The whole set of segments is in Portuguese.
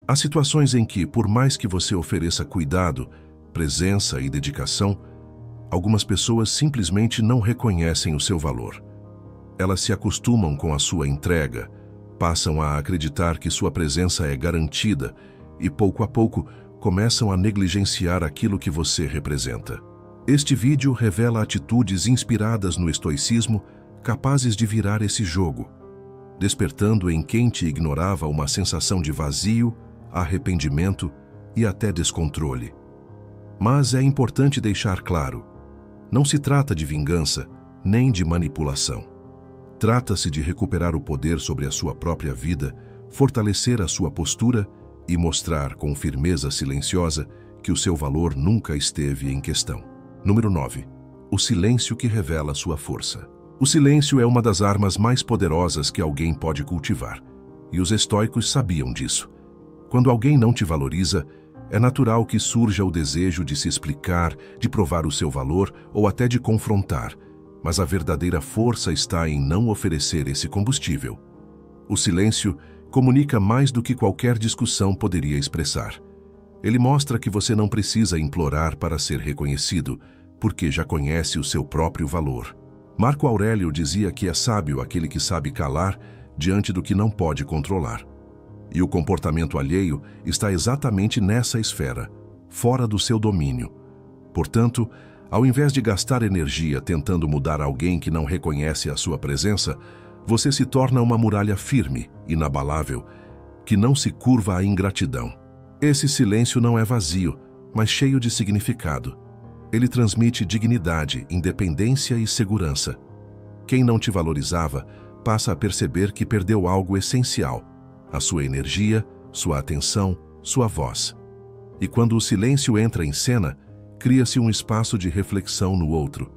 Há situações em que, por mais que você ofereça cuidado, presença e dedicação, algumas pessoas simplesmente não reconhecem o seu valor. Elas se acostumam com a sua entrega, passam a acreditar que sua presença é garantida e, pouco a pouco, começam a negligenciar aquilo que você representa. Este vídeo revela atitudes inspiradas no estoicismo capazes de virar esse jogo, despertando em quem te ignorava uma sensação de vazio, arrependimento e até descontrole. Mas é importante deixar claro, não se trata de vingança nem de manipulação. Trata-se de recuperar o poder sobre a sua própria vida, fortalecer a sua postura e mostrar com firmeza silenciosa que o seu valor nunca esteve em questão. Número 9. O silêncio que revela sua força. O silêncio é uma das armas mais poderosas que alguém pode cultivar, e os estoicos sabiam disso. Quando alguém não te valoriza, é natural que surja o desejo de se explicar, de provar o seu valor ou até de confrontar, mas a verdadeira força está em não oferecer esse combustível. O silêncio comunica mais do que qualquer discussão poderia expressar. Ele mostra que você não precisa implorar para ser reconhecido, porque já conhece o seu próprio valor. Marco Aurélio dizia que é sábio aquele que sabe calar diante do que não pode controlar. E o comportamento alheio está exatamente nessa esfera, fora do seu domínio. Portanto, ao invés de gastar energia tentando mudar alguém que não reconhece a sua presença, você se torna uma muralha firme, inabalável, que não se curva à ingratidão. Esse silêncio não é vazio, mas cheio de significado. Ele transmite dignidade, independência e segurança. Quem não te valorizava passa a perceber que perdeu algo essencial: a sua energia, sua atenção, sua voz. E quando o silêncio entra em cena, cria-se um espaço de reflexão no outro.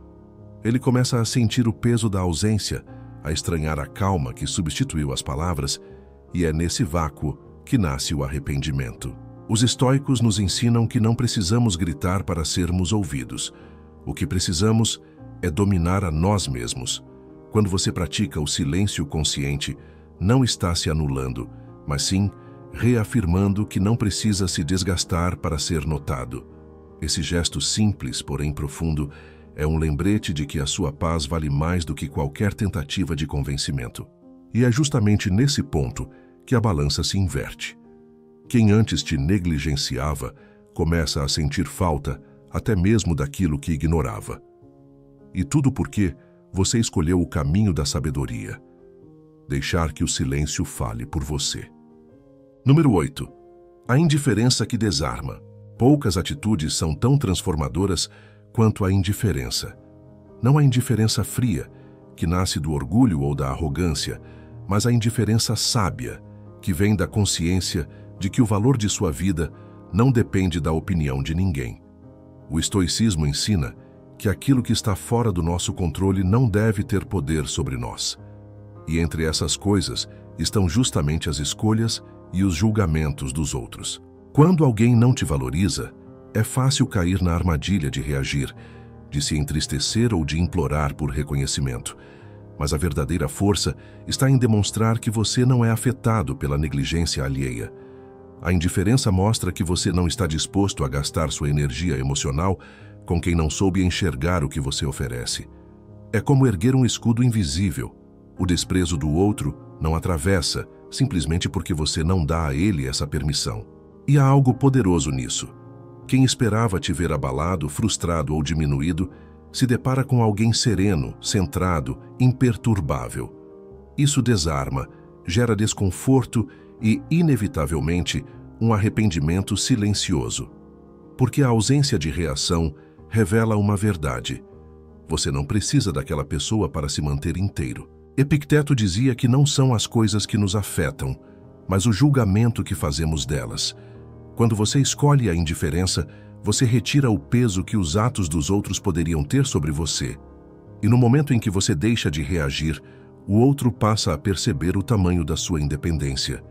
Ele começa a sentir o peso da ausência, a estranhar a calma que substituiu as palavras, e é nesse vácuo que nasce o arrependimento. Os estoicos nos ensinam que não precisamos gritar para sermos ouvidos. O que precisamos é dominar a nós mesmos. Quando você pratica o silêncio consciente, não está se anulando, mas sim reafirmando que não precisa se desgastar para ser notado. Esse gesto simples, porém profundo, é um lembrete de que a sua paz vale mais do que qualquer tentativa de convencimento. E é justamente nesse ponto que a balança se inverte. Quem antes te negligenciava começa a sentir falta até mesmo daquilo que ignorava. E tudo porque você escolheu o caminho da sabedoria. Deixar que o silêncio fale por você. Número 8. A indiferença que desarma. Poucas atitudes são tão transformadoras quanto a indiferença. Não a indiferença fria, que nasce do orgulho ou da arrogância, mas a indiferença sábia, que vem da consciência de que o valor de sua vida não depende da opinião de ninguém. O estoicismo ensina que aquilo que está fora do nosso controle não deve ter poder sobre nós. E entre essas coisas estão justamente as escolhas e os julgamentos dos outros. Quando alguém não te valoriza, é fácil cair na armadilha de reagir, de se entristecer ou de implorar por reconhecimento. Mas a verdadeira força está em demonstrar que você não é afetado pela negligência alheia. A indiferença mostra que você não está disposto a gastar sua energia emocional com quem não soube enxergar o que você oferece. É como erguer um escudo invisível. O desprezo do outro não atravessa, simplesmente porque você não dá a ele essa permissão. E há algo poderoso nisso. Quem esperava te ver abalado, frustrado ou diminuído, se depara com alguém sereno, centrado, imperturbável. Isso desarma, gera desconforto e, inevitavelmente, um arrependimento silencioso. Porque a ausência de reação revela uma verdade. Você não precisa daquela pessoa para se manter inteiro. Epicteto dizia que não são as coisas que nos afetam, mas o julgamento que fazemos delas. Quando você escolhe a indiferença, você retira o peso que os atos dos outros poderiam ter sobre você. E no momento em que você deixa de reagir, o outro passa a perceber o tamanho da sua independência.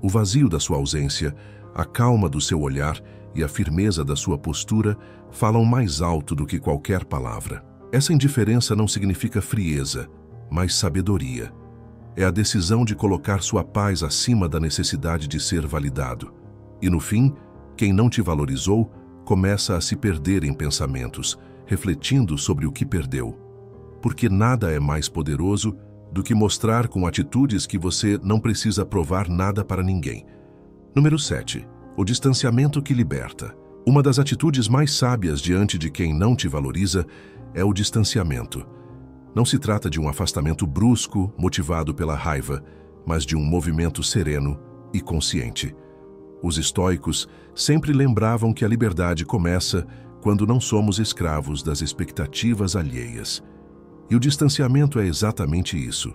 O vazio da sua ausência, a calma do seu olhar e a firmeza da sua postura falam mais alto do que qualquer palavra. Essa indiferença não significa frieza, mas sabedoria. É a decisão de colocar sua paz acima da necessidade de ser validado. E no fim, quem não te valorizou começa a se perder em pensamentos, refletindo sobre o que perdeu. Porque nada é mais poderoso do que mostrar com atitudes que você não precisa provar nada para ninguém. Número 7. O distanciamento que liberta. Uma das atitudes mais sábias diante de quem não te valoriza é o distanciamento. Não se trata de um afastamento brusco, motivado pela raiva, mas de um movimento sereno e consciente. Os estoicos sempre lembravam que a liberdade começa quando não somos escravos das expectativas alheias. E o distanciamento é exatamente isso,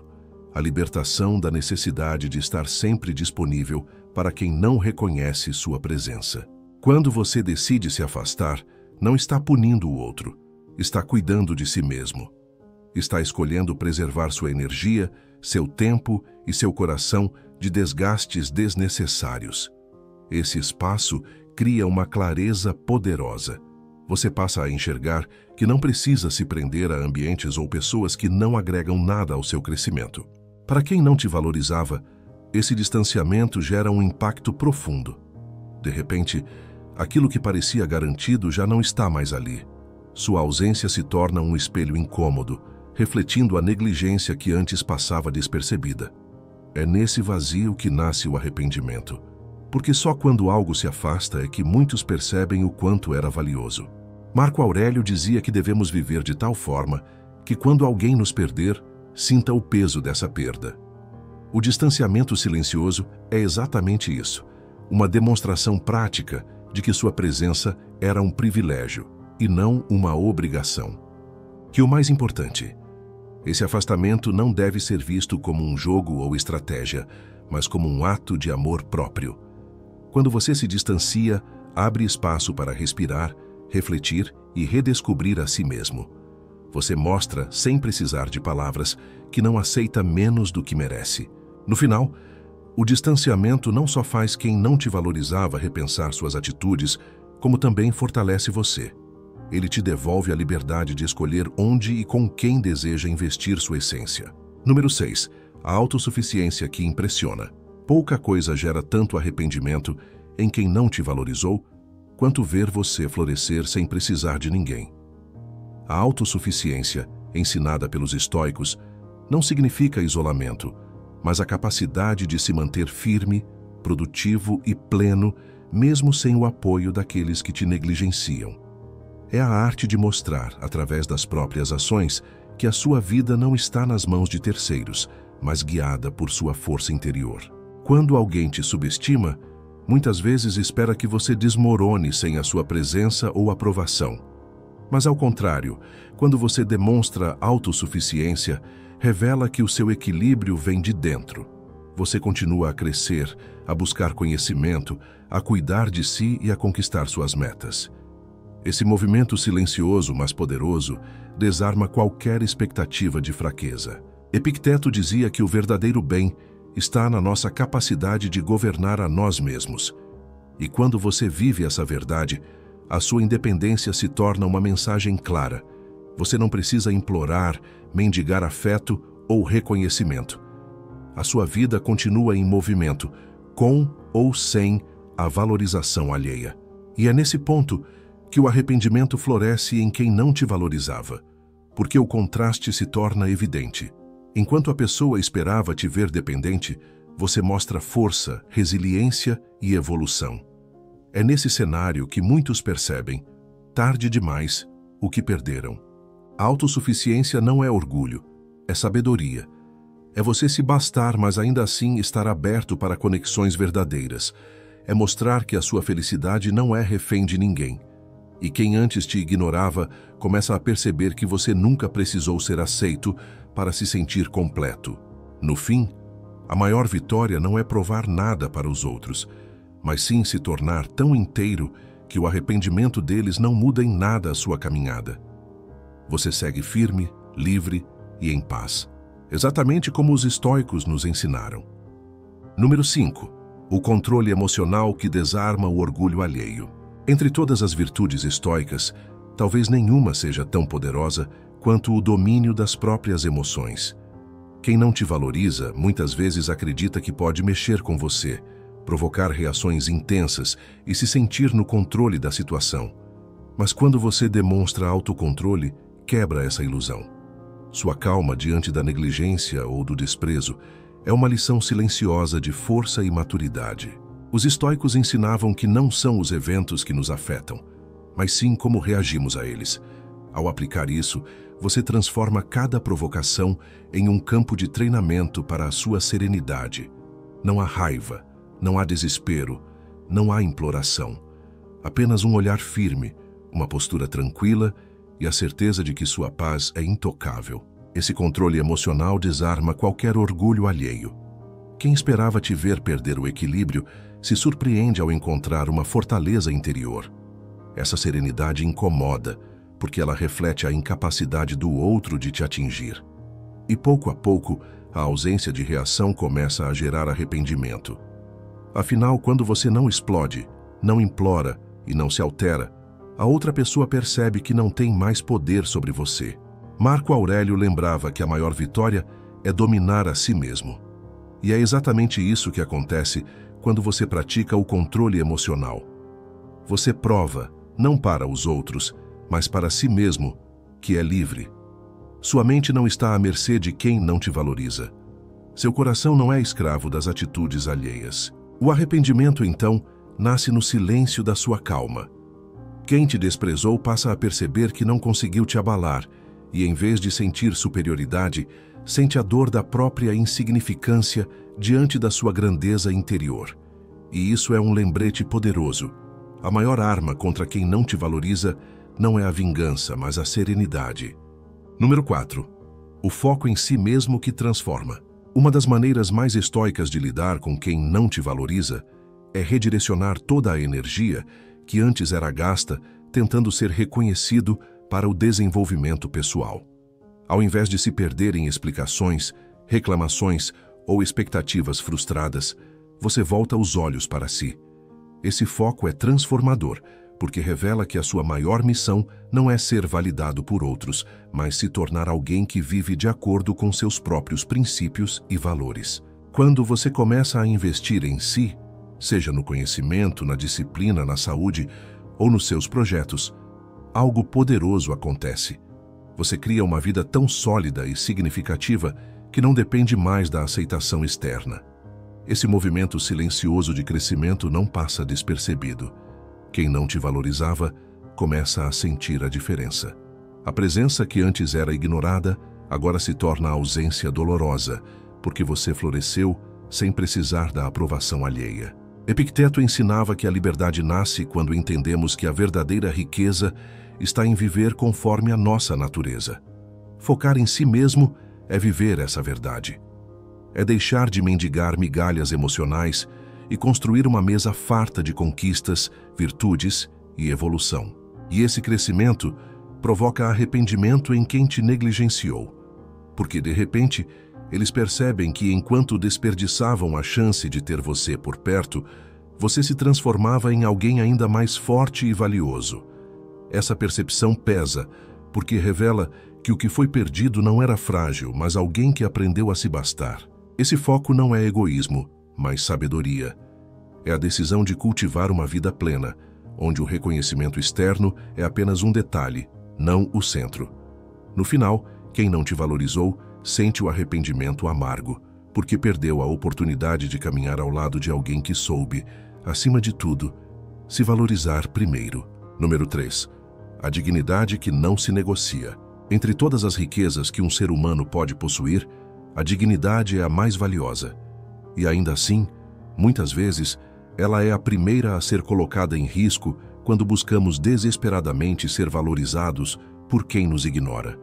a libertação da necessidade de estar sempre disponível para quem não reconhece sua presença. Quando você decide se afastar, não está punindo o outro, está cuidando de si mesmo. Está escolhendo preservar sua energia, seu tempo e seu coração de desgastes desnecessários. Esse espaço cria uma clareza poderosa. Você passa a enxergar que não precisa se prender a ambientes ou pessoas que não agregam nada ao seu crescimento. Para quem não te valorizava, esse distanciamento gera um impacto profundo. De repente, aquilo que parecia garantido já não está mais ali. Sua ausência se torna um espelho incômodo, refletindo a negligência que antes passava despercebida. É nesse vazio que nasce o arrependimento, porque só quando algo se afasta é que muitos percebem o quanto era valioso. Marco Aurélio dizia que devemos viver de tal forma que quando alguém nos perder, sinta o peso dessa perda. O distanciamento silencioso é exatamente isso, uma demonstração prática de que sua presença era um privilégio e não uma obrigação. Que o mais importante, esse afastamento não deve ser visto como um jogo ou estratégia, mas como um ato de amor próprio. Quando você se distancia, abre espaço para respirar, refletir e redescobrir a si mesmo. Você mostra, sem precisar de palavras, que não aceita menos do que merece. No final, o distanciamento não só faz quem não te valorizava repensar suas atitudes, como também fortalece você. Ele te devolve a liberdade de escolher onde e com quem deseja investir sua essência. Número 6. A autossuficiência que impressiona. Pouca coisa gera tanto arrependimento em quem não te valorizou, quanto ver você florescer sem precisar de ninguém. A autossuficiência, ensinada pelos estoicos, não significa isolamento, mas a capacidade de se manter firme, produtivo e pleno, mesmo sem o apoio daqueles que te negligenciam. É a arte de mostrar, através das próprias ações, que a sua vida não está nas mãos de terceiros, mas guiada por sua força interior. Quando alguém te subestima, muitas vezes espera que você desmorone sem a sua presença ou aprovação. Mas ao contrário, quando você demonstra autossuficiência, revela que o seu equilíbrio vem de dentro. Você continua a crescer, a buscar conhecimento, a cuidar de si e a conquistar suas metas. Esse movimento silencioso, mas poderoso, desarma qualquer expectativa de fraqueza. Epicteto dizia que o verdadeiro bem está na nossa capacidade de governar a nós mesmos. E quando você vive essa verdade, a sua independência se torna uma mensagem clara. Você não precisa implorar, mendigar afeto ou reconhecimento. A sua vida continua em movimento, com ou sem a valorização alheia. E é nesse ponto que o arrependimento floresce em quem não te valorizava, porque o contraste se torna evidente. Enquanto a pessoa esperava te ver dependente, você mostra força, resiliência e evolução. É nesse cenário que muitos percebem, tarde demais, o que perderam. A autossuficiência não é orgulho, é sabedoria. É você se bastar, mas ainda assim estar aberto para conexões verdadeiras. É mostrar que a sua felicidade não é refém de ninguém. E quem antes te ignorava começa a perceber que você nunca precisou ser aceito para se sentir completo. No fim, a maior vitória não é provar nada para os outros, mas sim se tornar tão inteiro que o arrependimento deles não muda em nada a sua caminhada. Você segue firme, livre e em paz, exatamente como os estoicos nos ensinaram. Número 5. O controle emocional que desarma o orgulho alheio. Entre todas as virtudes estoicas, talvez nenhuma seja tão poderosa quanto o domínio das próprias emoções. Quem não te valoriza muitas vezes acredita que pode mexer com você, provocar reações intensas e se sentir no controle da situação. Mas quando você demonstra autocontrole, quebra essa ilusão. Sua calma diante da negligência ou do desprezo é uma lição silenciosa de força e maturidade. Os estoicos ensinavam que não são os eventos que nos afetam, mas sim como reagimos a eles. Ao aplicar isso, você transforma cada provocação em um campo de treinamento para a sua serenidade. Não há raiva, não há desespero, não há imploração. Apenas um olhar firme, uma postura tranquila e a certeza de que sua paz é intocável. Esse controle emocional desarma qualquer orgulho alheio. Quem esperava te ver perder o equilíbrio se surpreende ao encontrar uma fortaleza interior. Essa serenidade incomoda, porque ela reflete a incapacidade do outro de te atingir. E pouco a pouco, a ausência de reação começa a gerar arrependimento. Afinal, quando você não explode, não implora e não se altera, a outra pessoa percebe que não tem mais poder sobre você. Marco Aurélio lembrava que a maior vitória é dominar a si mesmo. E é exatamente isso que acontece quando você pratica o controle emocional. Você prova, não para os outros, mas para si mesmo, que é livre. Sua mente não está à mercê de quem não te valoriza. Seu coração não é escravo das atitudes alheias. O arrependimento, então, nasce no silêncio da sua calma. Quem te desprezou passa a perceber que não conseguiu te abalar e, em vez de sentir superioridade, sente a dor da própria insignificância diante da sua grandeza interior. E isso é um lembrete poderoso. A maior arma contra quem não te valoriza não é a vingança, mas a serenidade. Número 4. O foco em si mesmo que transforma. Uma das maneiras mais estoicas de lidar com quem não te valoriza é redirecionar toda a energia que antes era gasta tentando ser reconhecido para o desenvolvimento pessoal. Ao invés de se perder em explicações, reclamações ou expectativas frustradas, você volta os olhos para si. Esse foco é transformador, porque revela que a sua maior missão não é ser validado por outros, mas se tornar alguém que vive de acordo com seus próprios princípios e valores. Quando você começa a investir em si, seja no conhecimento, na disciplina, na saúde ou nos seus projetos, algo poderoso acontece. Você cria uma vida tão sólida e significativa que não depende mais da aceitação externa. Esse movimento silencioso de crescimento não passa despercebido. Quem não te valorizava começa a sentir a diferença. A presença que antes era ignorada agora se torna ausência dolorosa, porque você floresceu sem precisar da aprovação alheia. Epicteto ensinava que a liberdade nasce quando entendemos que a verdadeira riqueza está em viver conforme a nossa natureza. Focar em si mesmo é viver essa verdade. É deixar de mendigar migalhas emocionais e construir uma mesa farta de conquistas, virtudes e evolução. E esse crescimento provoca arrependimento em quem te negligenciou, porque de repente eles percebem que enquanto desperdiçavam a chance de ter você por perto, você se transformava em alguém ainda mais forte e valioso. Essa percepção pesa, porque revela que o que foi perdido não era frágil, mas alguém que aprendeu a se bastar. Esse foco não é egoísmo, mas sabedoria. É a decisão de cultivar uma vida plena, onde o reconhecimento externo é apenas um detalhe, não o centro. No final, quem não te valorizou sente o arrependimento amargo, porque perdeu a oportunidade de caminhar ao lado de alguém que soube, acima de tudo, se valorizar primeiro. Número 3. A dignidade que não se negocia. Entre todas as riquezas que um ser humano pode possuir, a dignidade é a mais valiosa. E ainda assim, muitas vezes, ela é a primeira a ser colocada em risco quando buscamos desesperadamente ser valorizados por quem nos ignora.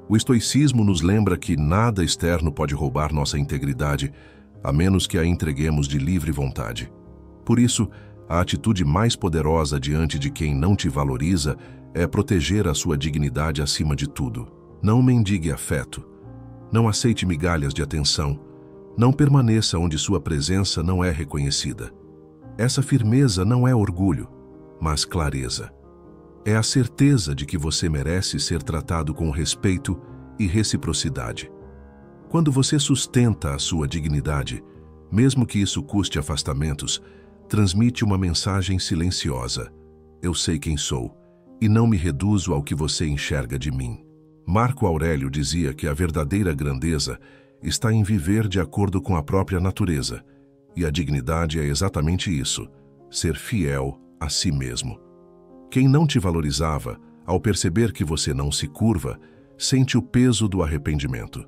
O estoicismo nos lembra que nada externo pode roubar nossa integridade, a menos que a entreguemos de livre vontade. Por isso, a atitude mais poderosa diante de quem não te valoriza é proteger a sua dignidade acima de tudo. Não mendigue afeto. Não aceite migalhas de atenção. Não permaneça onde sua presença não é reconhecida. Essa firmeza não é orgulho, mas clareza. É a certeza de que você merece ser tratado com respeito e reciprocidade. Quando você sustenta a sua dignidade, Mesmo que isso custe afastamentos, transmite uma mensagem silenciosa. Eu sei quem sou, e não me reduzo ao que você enxerga de mim. Marco Aurélio dizia que a verdadeira grandeza está em viver de acordo com a própria natureza, e a dignidade é exatamente isso, ser fiel a si mesmo. Quem não te valorizava, ao perceber que você não se curva, sente o peso do arrependimento.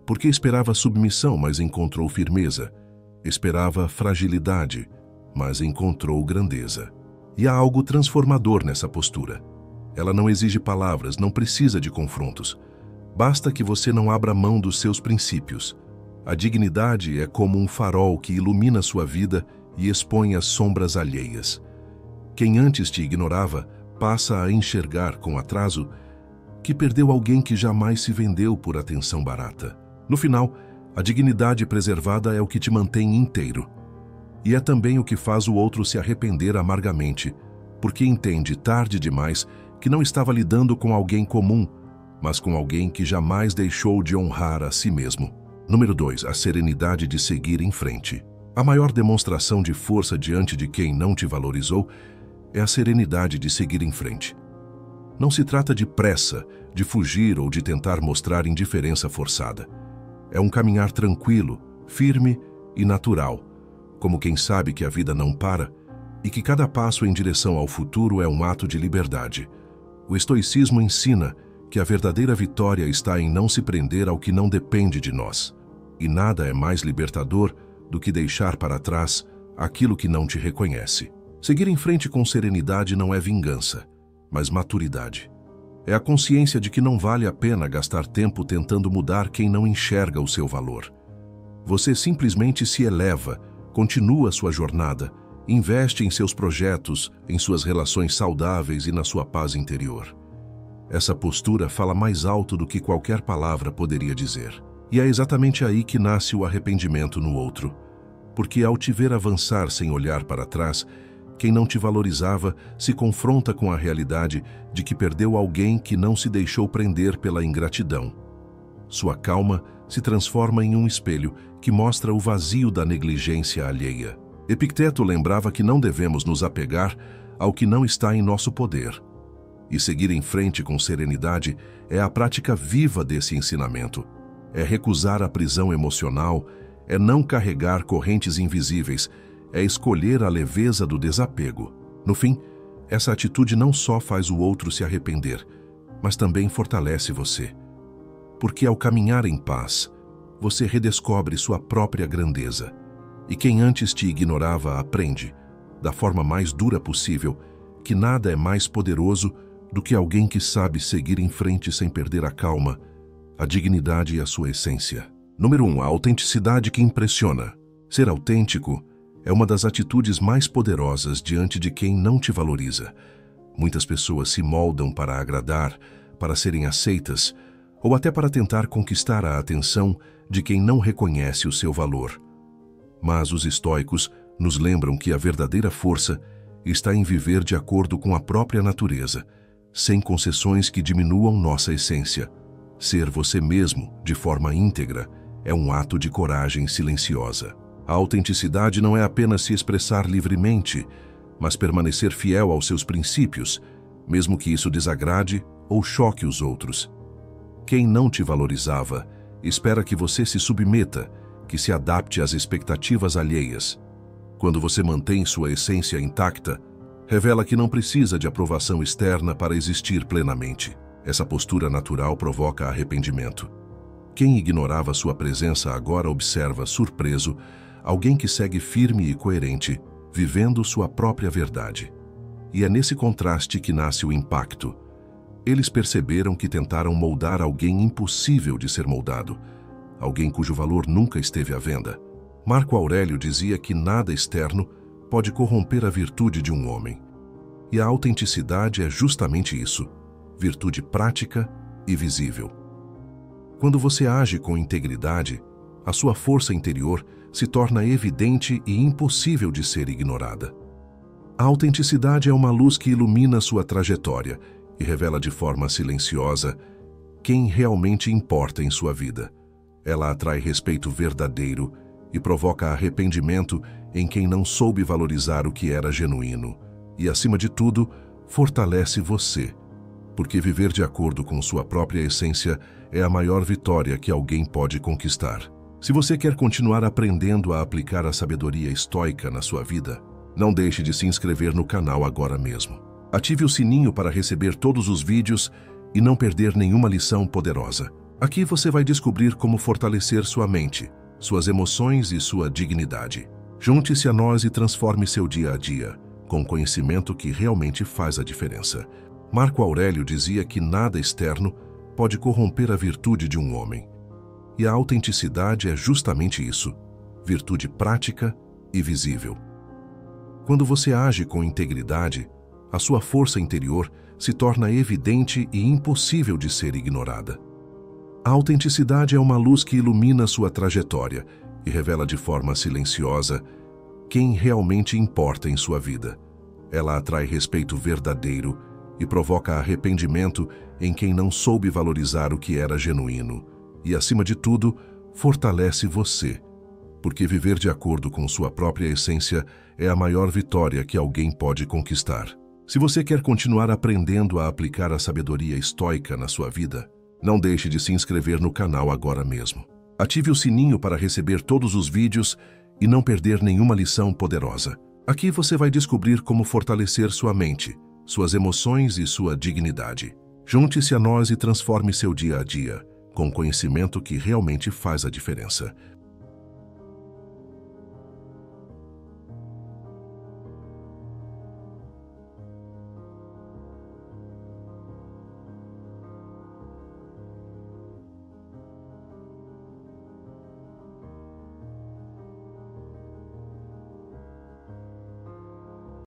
Porque esperava submissão, mas encontrou firmeza. Esperava fragilidade, mas encontrou grandeza. E há algo transformador nessa postura. Ela não exige palavras, não precisa de confrontos. Basta que você não abra mão dos seus princípios. A dignidade é como um farol que ilumina sua vida e expõe as sombras alheias. Quem antes te ignorava passa a enxergar com atraso que perdeu alguém que jamais se vendeu por atenção barata. No final, a dignidade preservada é o que te mantém inteiro. E é também o que faz o outro se arrepender amargamente, porque entende tarde demais que não estava lidando com alguém comum, mas com alguém que jamais deixou de honrar a si mesmo. Número 2. A serenidade de seguir em frente. A maior demonstração de força diante de quem não te valorizou é a serenidade de seguir em frente. Não se trata de pressa, de fugir ou de tentar mostrar indiferença forçada. É um caminhar tranquilo, firme e natural, como quem sabe que a vida não para e que cada passo em direção ao futuro é um ato de liberdade. O estoicismo ensina que a verdadeira vitória está em não se prender ao que não depende de nós. E nada é mais libertador do que deixar para trás aquilo que não te reconhece. Seguir em frente com serenidade não é vingança, mas maturidade. É a consciência de que não vale a pena gastar tempo tentando mudar quem não enxerga o seu valor. Você simplesmente se eleva, continua sua jornada, investe em seus projetos, em suas relações saudáveis e na sua paz interior. Essa postura fala mais alto do que qualquer palavra poderia dizer. E é exatamente aí que nasce o arrependimento no outro. Porque ao te ver avançar sem olhar para trás, quem não te valorizava se confronta com a realidade de que perdeu alguém que não se deixou prender pela ingratidão. Sua calma se transforma em um espelho que mostra o vazio da negligência alheia. Epicteto lembrava que não devemos nos apegar ao que não está em nosso poder. E seguir em frente com serenidade é a prática viva desse ensinamento. É recusar a prisão emocional, é não carregar correntes invisíveis, é escolher a leveza do desapego. No fim, essa atitude não só faz o outro se arrepender, mas também fortalece você. Porque ao caminhar em paz, você redescobre sua própria grandeza. E quem antes te ignorava aprende, da forma mais dura possível, que nada é mais poderoso do que alguém que sabe seguir em frente sem perder a calma, a dignidade e a sua essência. Número 1. A autenticidade que impressiona. Ser autêntico é uma das atitudes mais poderosas diante de quem não te valoriza. Muitas pessoas se moldam para agradar, para serem aceitas, ou até para tentar conquistar a atenção de quem não reconhece o seu valor. Mas os estoicos nos lembram que a verdadeira força está em viver de acordo com a própria natureza, sem concessões que diminuam nossa essência. Ser você mesmo, de forma íntegra, é um ato de coragem silenciosa. A autenticidade não é apenas se expressar livremente, mas permanecer fiel aos seus princípios, mesmo que isso desagrade ou choque os outros. Quem não te valorizava espera que você se submeta, que se adapte às expectativas alheias. Quando você mantém sua essência intacta, revela que não precisa de aprovação externa para existir plenamente. Essa postura natural provoca arrependimento. Quem ignorava sua presença agora observa, surpreso, alguém que segue firme e coerente, vivendo sua própria verdade. E é nesse contraste que nasce o impacto. Eles perceberam que tentaram moldar alguém impossível de ser moldado, alguém cujo valor nunca esteve à venda. Marco Aurélio dizia que nada externo pode corromper a virtude de um homem. E a autenticidade é justamente isso, virtude prática e visível. Quando você age com integridade, a sua força interior se torna evidente e impossível de ser ignorada. A autenticidade é uma luz que ilumina sua trajetória e revela de forma silenciosa quem realmente importa em sua vida. Ela atrai respeito verdadeiro e provoca arrependimento em quem não soube valorizar o que era genuíno. E, acima de tudo, fortalece você, porque viver de acordo com sua própria essência é a maior vitória que alguém pode conquistar. Se você quer continuar aprendendo a aplicar a sabedoria estoica na sua vida, não deixe de se inscrever no canal agora mesmo. Ative o sininho para receber todos os vídeos e não perder nenhuma lição poderosa. Aqui você vai descobrir como fortalecer sua mente, suas emoções e sua dignidade. Junte-se a nós e transforme seu dia a dia, com conhecimento que realmente faz a diferença. Marco Aurélio dizia que nada externo pode corromper a virtude de um homem. E a autenticidade é justamente isso, virtude prática e visível. Quando você age com integridade, a sua força interior se torna evidente e impossível de ser ignorada. A autenticidade é uma luz que ilumina sua trajetória e revela de forma silenciosa quem realmente importa em sua vida. Ela atrai respeito verdadeiro e provoca arrependimento em quem não soube valorizar o que era genuíno. E, acima de tudo, fortalece você, porque viver de acordo com sua própria essência é a maior vitória que alguém pode conquistar. Se você quer continuar aprendendo a aplicar a sabedoria estoica na sua vida, não deixe de se inscrever no canal agora mesmo. Ative o sininho para receber todos os vídeos e não perder nenhuma lição poderosa. Aqui você vai descobrir como fortalecer sua mente, suas emoções e sua dignidade. Junte-se a nós e transforme seu dia a dia, com conhecimento que realmente faz a diferença.